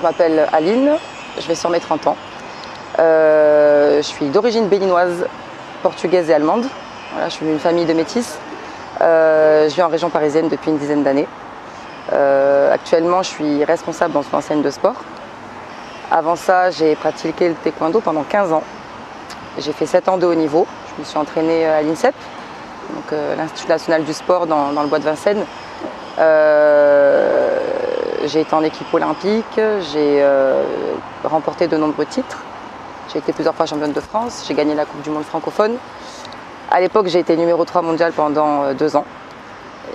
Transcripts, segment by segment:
m'appelle Aline, je vais sur mes 30 ans. Je suis d'origine béninoise, portugaise et allemande. Voilà, je suis d'une famille de métis. Je vis en région parisienne depuis une dizaine d'années. Actuellement, je suis responsable dans une enseigne de sport. Avant ça, j'ai pratiqué le taekwondo pendant 15 ans. J'ai fait 7 ans de haut niveau. Je me suis entraînée à l'INSEP, l'Institut national du sport dans le bois de Vincennes. J'ai été en équipe olympique, j'ai remporté de nombreux titres. J'ai été plusieurs fois championne de France, j'ai gagné la Coupe du monde francophone. À l'époque, j'ai été numéro 3 mondial pendant 2 ans.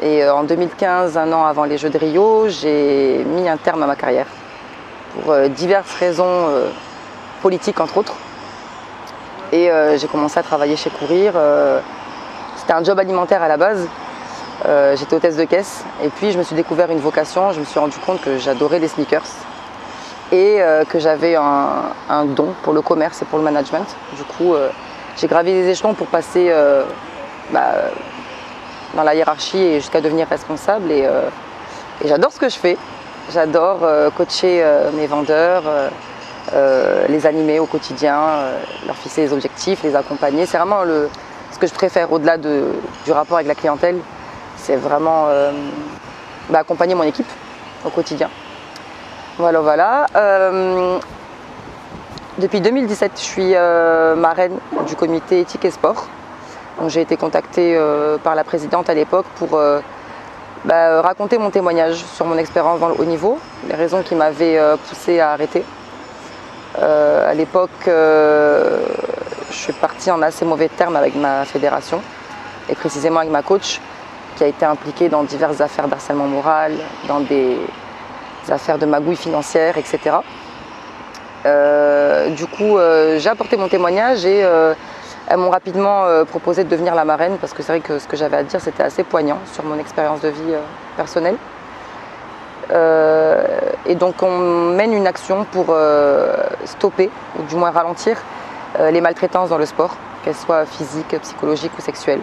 Et en 2015, un an avant les Jeux de Rio, j'ai mis un terme à ma carrière. Pour diverses raisons politiques, entre autres. Et j'ai commencé à travailler chez Courir. C'était un job alimentaire à la base. J'étais hôtesse de caisse. Et puis, je me suis découvert une vocation. Je me suis rendu compte que j'adorais les sneakers. Et que j'avais un don pour le commerce et pour le management. Du coup, j'ai gravi les échelons pour passer dans la hiérarchie et jusqu'à devenir responsable. Et j'adore ce que je fais. J'adore coacher mes vendeurs, les animer au quotidien, leur fixer les objectifs, les accompagner. C'est vraiment ce que je préfère au-delà du rapport avec la clientèle. C'est vraiment accompagner mon équipe au quotidien. Voilà. Depuis 2017, je suis marraine du comité éthique et sport. J'ai été contactée par la présidente à l'époque pour raconter mon témoignage sur mon expérience dans le haut niveau, les raisons qui m'avaient poussée à arrêter. À l'époque, je suis partie en assez mauvais termes avec ma fédération et précisément avec ma coach qui a été impliquée dans diverses affaires d'harcèlement moral, dans des affaires de magouilles financières, etc. Du coup, j'ai apporté mon témoignage et elles m'ont rapidement proposé de devenir la marraine parce que c'est vrai que ce que j'avais à dire c'était assez poignant sur mon expérience de vie personnelle. Et donc on mène une action pour stopper ou du moins ralentir les maltraitances dans le sport, qu'elles soient physiques, psychologiques ou sexuelles.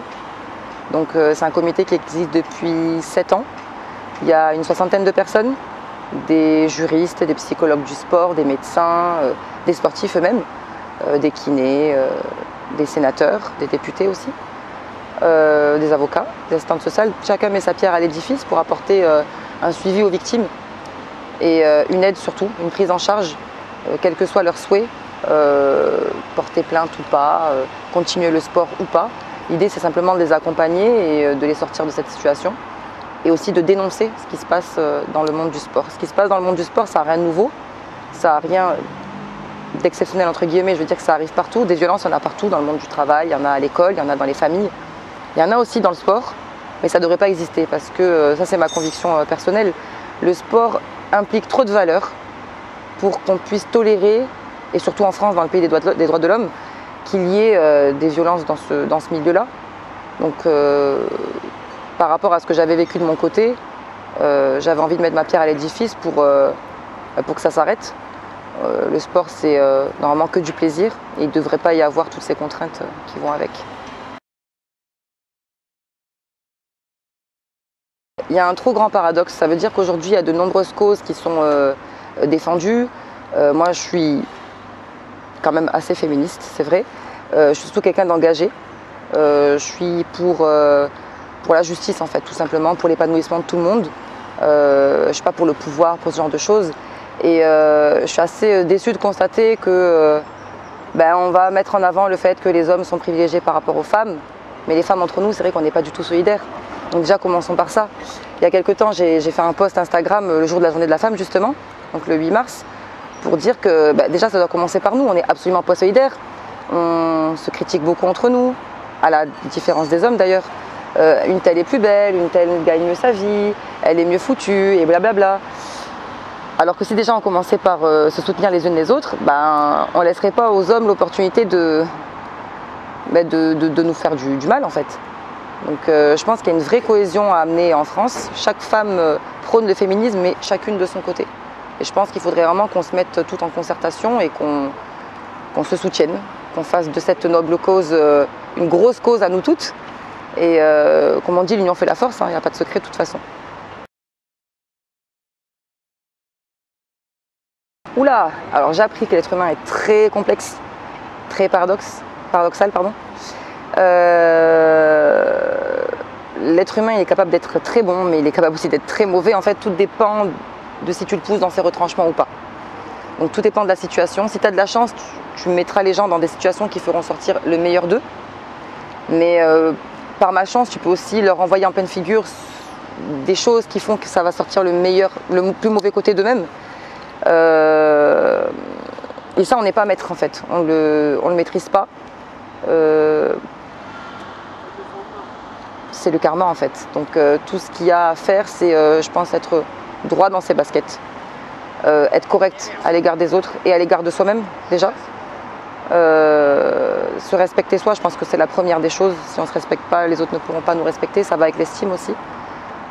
Donc c'est un comité qui existe depuis 7 ans. Il y a une 60aine de personnes, des juristes, des psychologues du sport, des médecins, des sportifs eux-mêmes, des kinés, des sénateurs, des députés aussi, des avocats, des assistantes sociales. Chacun met sa pierre à l'édifice pour apporter un suivi aux victimes et une aide surtout, une prise en charge, quel que soit leur souhait, porter plainte ou pas, continuer le sport ou pas. L'idée c'est simplement de les accompagner et de les sortir de cette situation et aussi de dénoncer ce qui se passe dans le monde du sport. Ce qui se passe dans le monde du sport, ça n'a rien de nouveau, ça n'a rien d'exceptionnel entre guillemets, je veux dire que ça arrive partout. Des violences, il y en a partout dans le monde du travail, il y en a à l'école, il y en a dans les familles, il y en a aussi dans le sport, mais ça ne devrait pas exister parce que ça c'est ma conviction personnelle. Le sport implique trop de valeurs pour qu'on puisse tolérer, et surtout en France, dans le pays des droits de l'homme, qu'il y ait des violences dans ce milieu-là. Donc par rapport à ce que j'avais vécu de mon côté, j'avais envie de mettre ma pierre à l'édifice pour que ça s'arrête. Le sport c'est normalement que du plaisir et il ne devrait pas y avoir toutes ces contraintes qui vont avec. Il y a un trop grand paradoxe, ça veut dire qu'aujourd'hui il y a de nombreuses causes qui sont défendues. Moi je suis quand même assez féministe, c'est vrai. Je suis surtout quelqu'un d'engagé. Je suis pour la justice en fait, tout simplement, pour l'épanouissement de tout le monde. Je ne suis pas pour le pouvoir, pour ce genre de choses. Et je suis assez déçue de constater que on va mettre en avant le fait que les hommes sont privilégiés par rapport aux femmes. Mais les femmes entre nous, c'est vrai qu'on n'est pas du tout solidaires. Donc déjà, commençons par ça. Il y a quelques temps, j'ai fait un post Instagram le jour de la journée de la femme, justement, donc le 8 mars, pour dire que déjà, ça doit commencer par nous. On n'est absolument pas solidaires. On se critique beaucoup entre nous, à la différence des hommes d'ailleurs. Une telle est plus belle, une telle gagne mieux sa vie, elle est mieux foutue, et blablabla. Alors que si déjà on commençait par se soutenir les unes les autres, on ne laisserait pas aux hommes l'opportunité de nous faire du mal en fait. Donc je pense qu'il y a une vraie cohésion à amener en France. Chaque femme prône le féminisme, mais chacune de son côté. Et je pense qu'il faudrait vraiment qu'on se mette tout en concertation et qu'on se soutienne, qu'on fasse de cette noble cause une grosse cause à nous toutes. Et comme on dit, l'union fait la force, il n'y a pas de secret de toute façon. Oula! Alors j'ai appris que l'être humain est très complexe, très paradoxal, pardon. L'être humain il est capable d'être très bon, mais il est capable aussi d'être très mauvais. En fait, tout dépend de si tu le pousses dans ses retranchements ou pas. Donc tout dépend de la situation. Si tu as de la chance, tu mettras les gens dans des situations qui feront sortir le meilleur d'eux. Mais par malchance, tu peux aussi leur envoyer en pleine figure des choses qui font que ça va sortir le plus mauvais côté d'eux-mêmes. Et ça, on n'est pas maître en fait. On le maîtrise pas. C'est le karma en fait. Donc tout ce qu'il y a à faire, c'est, je pense, être droit dans ses baskets. Être correct à l'égard des autres et à l'égard de soi-même déjà. Se respecter soi, je pense que c'est la première des choses. Si on ne se respecte pas, les autres ne pourront pas nous respecter. Ça va avec l'estime aussi.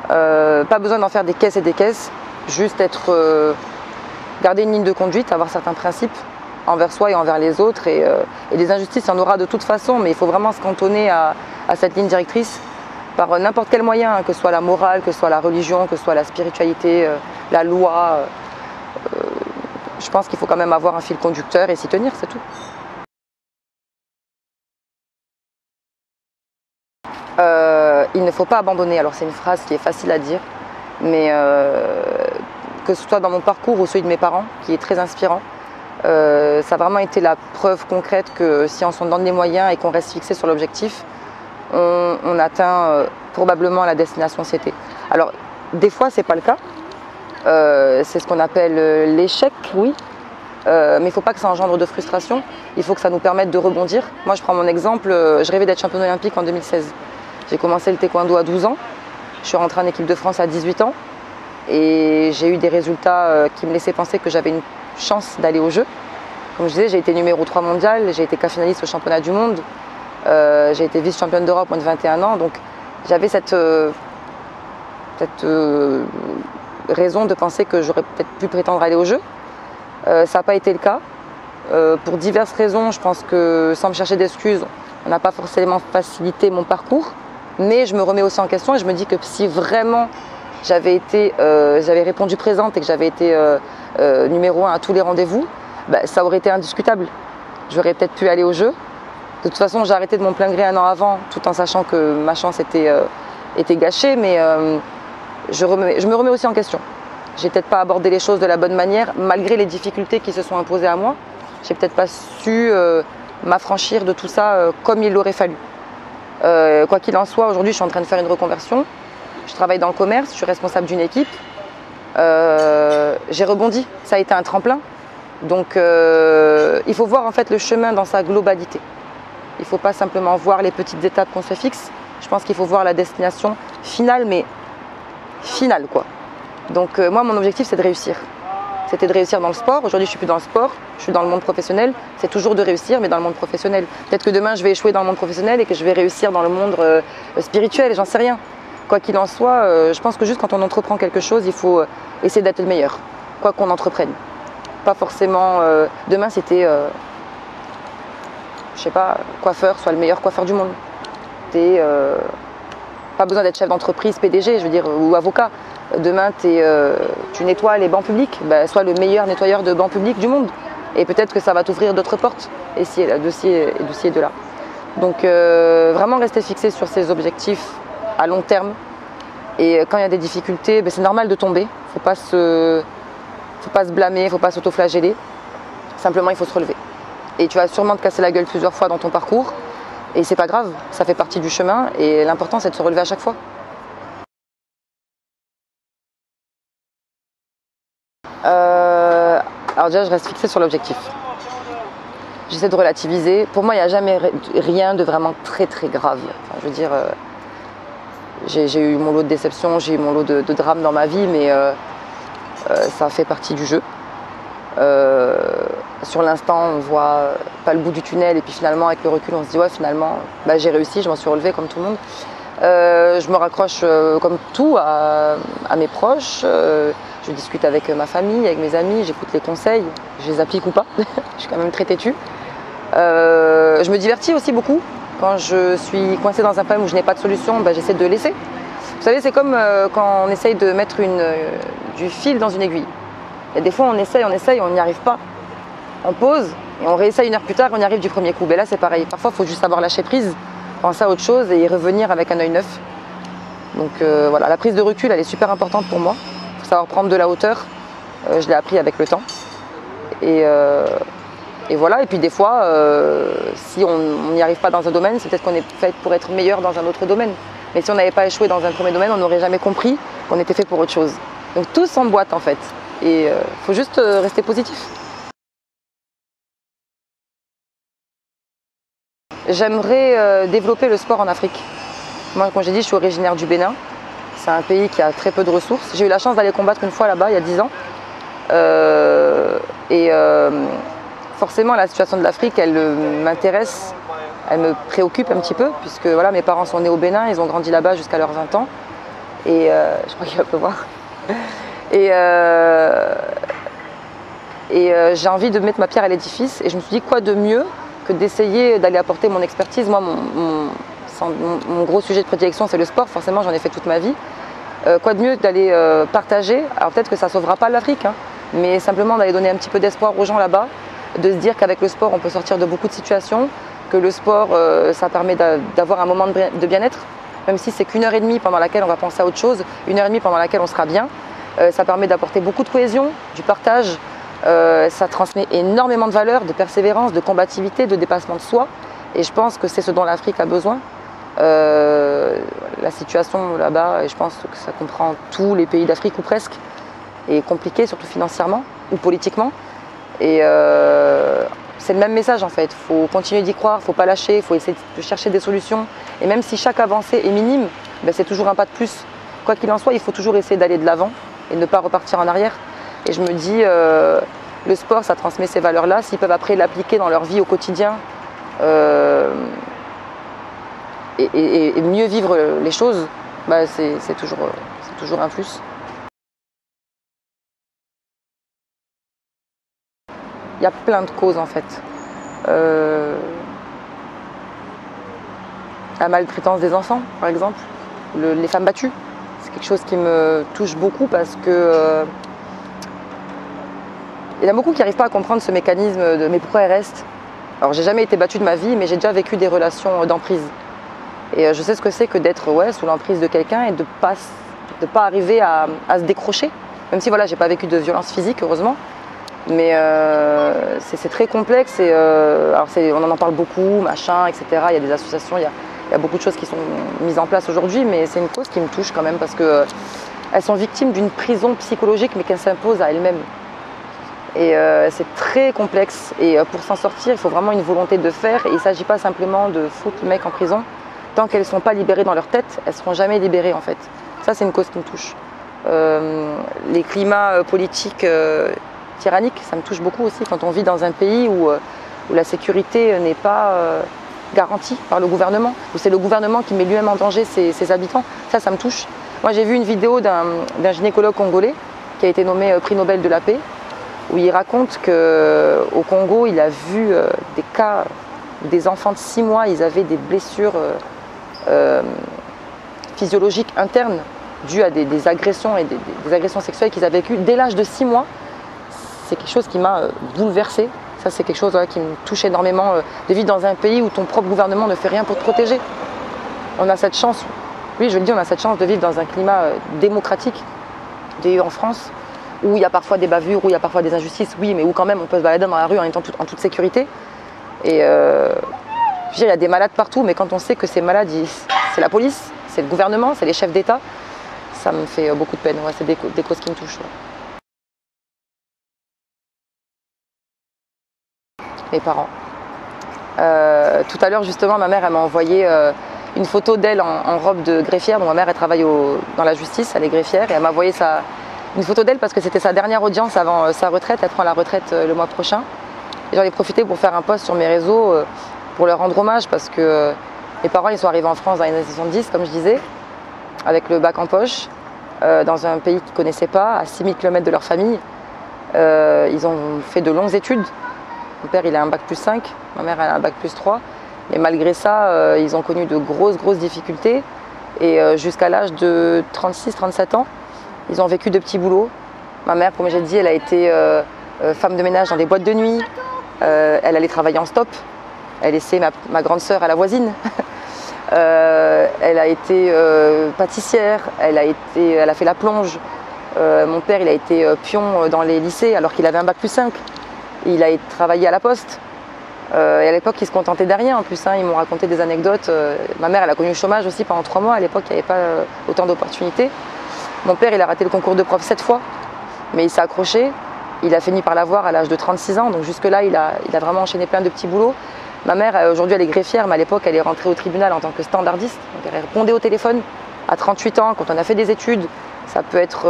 Pas besoin d'en faire des caisses et des caisses. Juste garder une ligne de conduite, avoir certains principes envers soi et envers les autres. Et des injustices, il y en aura de toute façon, mais il faut vraiment se cantonner à cette ligne directrice par n'importe quel moyen, hein, que ce soit la morale, que ce soit la religion, que ce soit la spiritualité, la loi. Je pense qu'il faut quand même avoir un fil conducteur et s'y tenir, c'est tout. Il ne faut pas abandonner. Alors c'est une phrase qui est facile à dire, mais que ce soit dans mon parcours ou celui de mes parents, qui est très inspirant, ça a vraiment été la preuve concrète que si on s'en donne les moyens et qu'on reste fixé sur l'objectif, on atteint probablement la destination souhaitée. Alors des fois c'est pas le cas, c'est ce qu'on appelle l'échec, oui, mais il ne faut pas que ça engendre de frustration, il faut que ça nous permette de rebondir. Moi je prends mon exemple, je rêvais d'être championne olympique en 2016. J'ai commencé le taekwondo à 12 ans, je suis rentrée en équipe de France à 18 ans et j'ai eu des résultats qui me laissaient penser que j'avais une chance d'aller aux Jeux. Comme je disais, j'ai été numéro 3 mondial, j'ai été finaliste au championnat du monde, j'ai été vice-championne d'Europe moins de 21 ans, donc j'avais cette raison de penser que j'aurais peut-être pu prétendre aller aux Jeux. Ça n'a pas été le cas. Pour diverses raisons, je pense que sans me chercher d'excuses, on n'a pas forcément facilité mon parcours, mais je me remets aussi en question et je me dis que si vraiment j'avais répondu présente et que j'avais été numéro 1 à tous les rendez-vous, ça aurait été indiscutable. J'aurais peut-être pu aller aux Jeux. De toute façon, j'ai arrêté de mon plein gré un an avant, tout en sachant que ma chance était gâchée, mais je me remets aussi en question. J'ai peut-être pas abordé les choses de la bonne manière, malgré les difficultés qui se sont imposées à moi. J'ai peut-être pas su m'affranchir de tout ça comme il l'aurait fallu. Quoi qu'il en soit, aujourd'hui, je suis en train de faire une reconversion. Je travaille dans le commerce, je suis responsable d'une équipe. J'ai rebondi, ça a été un tremplin. Donc, il faut voir en fait le chemin dans sa globalité. Il ne faut pas simplement voir les petites étapes qu'on se fixe. Je pense qu'il faut voir la destination finale, mais finale quoi. Donc moi, mon objectif, c'est de réussir. C'était de réussir dans le sport. Aujourd'hui, je ne suis plus dans le sport, je suis dans le monde professionnel. C'est toujours de réussir, mais dans le monde professionnel. Peut-être que demain, je vais échouer dans le monde professionnel et que je vais réussir dans le monde spirituel, j'en sais rien. Quoi qu'il en soit, je pense que juste quand on entreprend quelque chose, il faut essayer d'être le meilleur, quoi qu'on entreprenne. Pas forcément, demain, c'était, je sais pas, coiffeur, soit le meilleur coiffeur du monde. Pas besoin d'être chef d'entreprise, PDG, je veux dire, ou avocat. Demain, tu nettoies les bancs publics, sois le meilleur nettoyeur de bancs publics du monde. Et peut-être que ça va t'ouvrir d'autres portes, de ci et de là. Donc vraiment rester fixé sur ses objectifs à long terme. Et quand il y a des difficultés, c'est normal de tomber. Faut pas se blâmer, il ne faut pas s'auto-flageller. Simplement, il faut se relever. Et tu vas sûrement te casser la gueule plusieurs fois dans ton parcours. Et c'est pas grave, ça fait partie du chemin. Et l'important, c'est de se relever à chaque fois. Alors déjà, je reste fixée sur l'objectif. J'essaie de relativiser. Pour moi, il n'y a jamais rien de vraiment très très grave. Enfin, je veux dire, j'ai eu mon lot de déceptions, j'ai eu mon lot de drames dans ma vie, mais ça fait partie du jeu. Sur l'instant, on voit pas le bout du tunnel et puis finalement, avec le recul, on se dit ouais, finalement, j'ai réussi, je m'en suis relevée comme tout le monde. Je me raccroche comme tout à mes proches. Je discute avec ma famille, avec mes amis, j'écoute les conseils, je les applique ou pas. Je suis quand même très têtue. Je me divertis aussi beaucoup. Quand je suis coincée dans un problème où je n'ai pas de solution, j'essaie de laisser. Vous savez, c'est comme quand on essaye de mettre du fil dans une aiguille. Il y a des fois on essaye, on n'y arrive pas. On pose et on réessaye 1 heure plus tard, on y arrive du premier coup. Mais là c'est pareil, parfois il faut juste savoir lâcher prise, penser à autre chose et y revenir avec un œil neuf. Donc voilà, la prise de recul elle est super importante pour moi. Il faut savoir prendre de la hauteur, je l'ai appris avec le temps. Et voilà, et puis des fois, si on n'y arrive pas dans un domaine, c'est peut-être qu'on est fait pour être meilleur dans un autre domaine. Mais si on n'avait pas échoué dans un premier domaine, on n'aurait jamais compris qu'on était fait pour autre chose. Donc tout s'emboîte en fait. Et il faut juste rester positif. J'aimerais développer le sport en Afrique. Moi, comme j'ai dit, je suis originaire du Bénin. C'est un pays qui a très peu de ressources. J'ai eu la chance d'aller combattre une fois là-bas, il y a 10 ans. Forcément, la situation de l'Afrique, elle m'intéresse, elle me préoccupe un petit peu, puisque voilà, mes parents sont nés au Bénin, ils ont grandi là-bas jusqu'à leurs 20 ans. Et je crois qu'il va pleuvoir. J'ai envie de mettre ma pierre à l'édifice. Et je me suis dit, quoi de mieux que d'essayer d'aller apporter mon expertise. Moi, mon gros sujet de prédilection, c'est le sport. Forcément, j'en ai fait toute ma vie. Quoi de mieux d'aller partager. Alors peut-être que ça ne sauvera pas l'Afrique, hein, mais simplement d'aller donner un petit peu d'espoir aux gens là-bas, de se dire qu'avec le sport, on peut sortir de beaucoup de situations, que le sport, ça permet d'avoir un moment de bien-être, même si c'est qu'1 heure et demie pendant laquelle on va penser à autre chose, 1 heure et demie pendant laquelle on sera bien. Ça permet d'apporter beaucoup de cohésion, du partage, ça transmet énormément de valeurs, de persévérance, de combativité, de dépassement de soi. Et je pense que c'est ce dont l'Afrique a besoin. La situation là-bas, et je pense que ça comprend tous les pays d'Afrique ou presque, est compliquée, surtout financièrement ou politiquement. Et c'est le même message en fait, il faut continuer d'y croire, il ne faut pas lâcher, il faut essayer de chercher des solutions. Et même si chaque avancée est minime, ben c'est toujours un pas de plus. Quoi qu'il en soit, il faut toujours essayer d'aller de l'avant et ne pas repartir en arrière. Et je me dis, le sport, ça transmet ces valeurs-là. S'ils peuvent après l'appliquer dans leur vie au quotidien et mieux vivre les choses, bah c'est toujours un plus. Il y a plein de causes en fait. La maltraitance des enfants, par exemple, les femmes battues. C'est quelque chose qui me touche beaucoup parce que il y en a beaucoup qui n'arrivent pas à comprendre ce mécanisme de mais pourquoi elles restent. Alors j'ai jamais été battue de ma vie, mais j'ai déjà vécu des relations d'emprise. Et je sais ce que c'est que d'être sous l'emprise de quelqu'un et de pas arriver à se décrocher. Même si voilà, j'ai pas vécu de violence physique, heureusement. Mais c'est très complexe et alors on en parle beaucoup, machin, etc. Il y a des associations, il y a beaucoup de choses qui sont mises en place aujourd'hui, mais c'est une cause qui me touche quand même parce qu'elles sont victimes d'une prison psychologique mais qu'elles s'imposent à elles-mêmes. Et c'est très complexe et pour s'en sortir, il faut vraiment une volonté de faire et il ne s'agit pas simplement de foutre le mec en prison. Tant qu'elles ne sont pas libérées dans leur tête, elles ne seront jamais libérées en fait. Ça c'est une cause qui me touche. Les climats politiques tyranniques, ça me touche beaucoup aussi quand on vit dans un pays où la sécurité n'est pas garantie par le gouvernement, où c'est le gouvernement qui met lui-même en danger ses habitants. Ça me touche. Moi j'ai vu une vidéo d'un gynécologue congolais qui a été nommé prix Nobel de la paix, où il raconte qu'au Congo, il a vu des cas où des enfants de 6 mois, ils avaient des blessures physiologiques internes dues à des agressions et des agressions sexuelles qu'ils avaient vécues dès l'âge de 6 mois. C'est quelque chose qui m'a bouleversée. Ça, c'est quelque chose qui me touche énormément, de vivre dans un pays où ton propre gouvernement ne fait rien pour te protéger. On a cette chance, oui, je le dis, on a cette chance de vivre dans un climat démocratique, en France, où il y a parfois des bavures, où il y a parfois des injustices, oui, mais où quand même on peut se balader dans la rue en étant en toute sécurité. Et je veux dire, il y a des malades partout, mais quand on sait que ces malades, c'est la police, c'est le gouvernement, c'est les chefs d'État, ça me fait beaucoup de peine. Ouais, c'est des causes qui me touchent. Ouais. Mes parents. Tout à l'heure, justement, ma mère elle m'a envoyé une photo d'elle en robe de greffière. Donc, ma mère, elle travaille dans la justice, elle est greffière, et elle m'a envoyé une photo d'elle parce que c'était sa dernière audience avant sa retraite. Elle prend la retraite le mois prochain. Et j'en ai profité pour faire un post sur mes réseaux pour leur rendre hommage parce que mes parents, ils sont arrivés en France dans les années 70, comme je disais, avec le bac en poche, dans un pays qu'ils ne connaissaient pas, à 6000 km de leur famille. Ils ont fait de longues études. Mon père, il a un bac plus 5, ma mère, elle a un bac plus 3. Mais malgré ça, ils ont connu de grosses difficultés. Et jusqu'à l'âge de 36-37 ans, ils ont vécu de petits boulots. Ma mère, comme j'ai dit, elle a été femme de ménage dans des boîtes de nuit. Elle allait travailler en stop. Elle laissait ma grande sœur à la voisine. Elle a été pâtissière. Elle a fait la plonge. Mon père, il a été pion dans les lycées alors qu'il avait un bac+5. Il a travaillé à la poste. Et à l'époque, ils se contentaient de rien en plus. Ils m'ont raconté des anecdotes. Ma mère, elle a connu le chômage aussi pendant 3 mois. À l'époque, il n'y avait pas autant d'opportunités. Mon père, il a raté le concours de prof 7 fois, mais il s'est accroché. Il a fini par l'avoir à l'âge de 36 ans. Donc jusque-là, il a vraiment enchaîné plein de petits boulots. Ma mère, aujourd'hui, elle est greffière, mais à l'époque, elle est rentrée au tribunal en tant que standardiste. Donc elle répondait au téléphone à 38 ans, quand on a fait des études. Ça peut être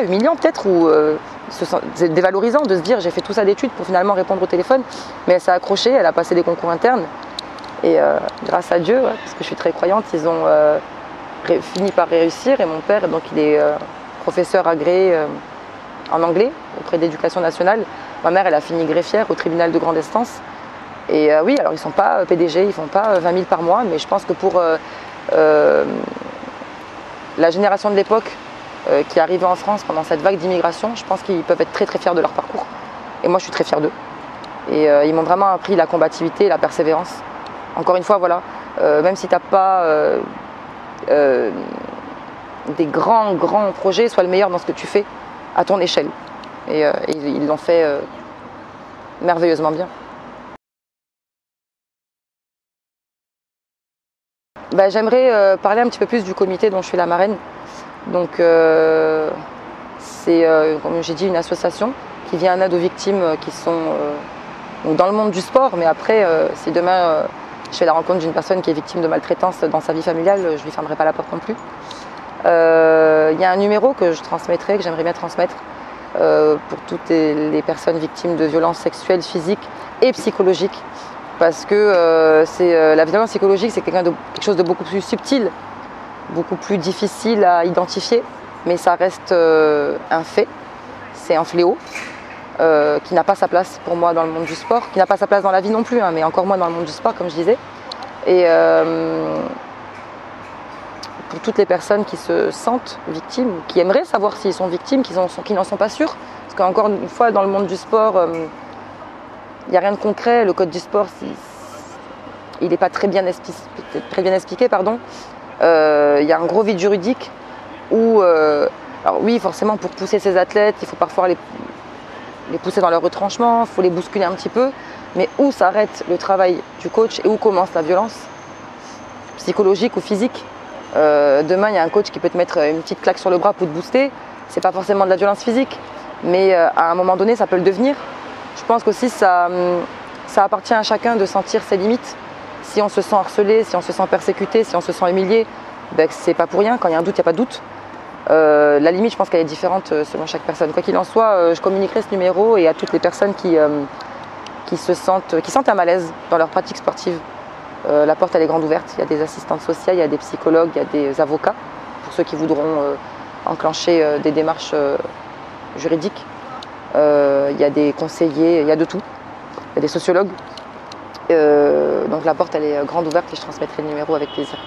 humiliant peut-être, ou c'est dévalorisant de se dire j'ai fait tout ça d'études pour finalement répondre au téléphone. Mais elle s'est accrochée, elle a passé des concours internes. Et grâce à Dieu, parce que je suis très croyante, ils ont fini par réussir. Et mon père, donc, il est professeur agréé en anglais auprès d'Éducation nationale. Ma mère, elle a fini greffière au tribunal de grande instance. Et oui, alors ils ne sont pas PDG, ils ne font pas 20 000 par mois, mais je pense que pour la génération de l'époque qui est arrivée en France pendant cette vague d'immigration, je pense qu'ils peuvent être très très fiers de leur parcours. Et moi, je suis très fière d'eux. Et ils m'ont vraiment appris la combativité et la persévérance. Encore une fois, voilà, même si tu n'as pas des grands projets, sois le meilleur dans ce que tu fais à ton échelle. Et ils l'ont fait merveilleusement bien. J'aimerais parler un petit peu plus du comité dont je suis la marraine. Donc c'est, comme j'ai dit, une association qui vient en aide aux victimes qui sont dans le monde du sport. Mais après, si demain je fais la rencontre d'une personne qui est victime de maltraitance dans sa vie familiale, je ne lui fermerai pas la porte non plus. Il y a un numéro que je transmettrai, que j'aimerais bien transmettre pour toutes les personnes victimes de violences sexuelles, physiques et psychologiques. Parce que la violence psychologique, c'est quelque chose de beaucoup plus subtil, beaucoup plus difficile à identifier, mais ça reste un fait, c'est un fléau qui n'a pas sa place pour moi dans le monde du sport, qui n'a pas sa place dans la vie non plus, mais encore moins dans le monde du sport, comme je disais. Et pour toutes les personnes qui se sentent victimes, qui aimeraient savoir s'ils sont victimes, qui n'en sont pas sûrs, parce qu'encore une fois, dans le monde du sport, il n'y a rien de concret. Le code du sport, il n'est pas très bien expliqué. Pardon. Il y a un gros vide juridique où, alors oui, forcément, pour pousser ces athlètes, il faut parfois les pousser dans leur retranchement, il faut les bousculer un petit peu. Mais où s'arrête le travail du coach et où commence la violence psychologique ou physique? Demain, il y a un coach qui peut te mettre une petite claque sur le bras pour te booster. C'est pas forcément de la violence physique, mais à un moment donné, ça peut le devenir. Je pense qu'aussi ça appartient à chacun de sentir ses limites. Si on se sent harcelé, si on se sent persécuté, si on se sent humilié, c'est pas pour rien. Quand il y a un doute, il n'y a pas de doute. La limite, je pense qu'elle est différente selon chaque personne. Quoi qu'il en soit, je communiquerai ce numéro et à toutes les personnes qui sentent un malaise dans leur pratique sportive. La porte, elle est grande ouverte. Il y a des assistantes sociales, il y a des psychologues, il y a des avocats pour ceux qui voudront enclencher des démarches juridiques. Il y a des conseillers, il y a de tout. Il y a des sociologues. Donc la porte, elle est grande ouverte et je transmettrai le numéro avec plaisir.